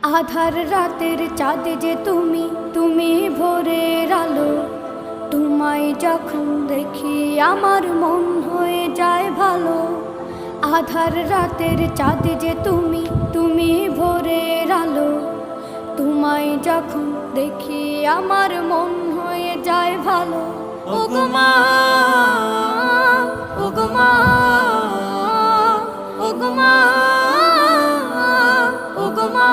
আধার রাতের চাঁদ যে তুমি, তুমি ভোরের আলো। তোমায় যখন দেখি আমার মন হয়ে যায় ভালো। আধার রাতের চাঁদ যে তুমি, তুমি ভোরের আলো। তোমায় যখন দেখি আমার মন হয়ে যায় ভালো। ওগো মা, ওগো মা, ওগো মা, ওগো মা।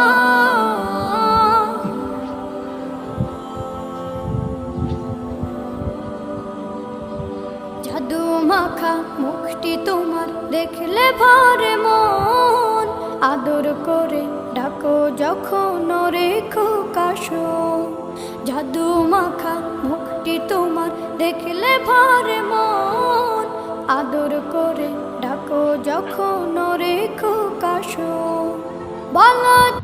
জাদু মাখা মুখটি তোমার দেখলে ভরে মন। আদর করে ডাকো যখন রেখো কাশো। জাদু মাখা মুখটি তোমার দেখলে ভরে মন। আদর করে ডাকো যখন রেখো কাশো। বলো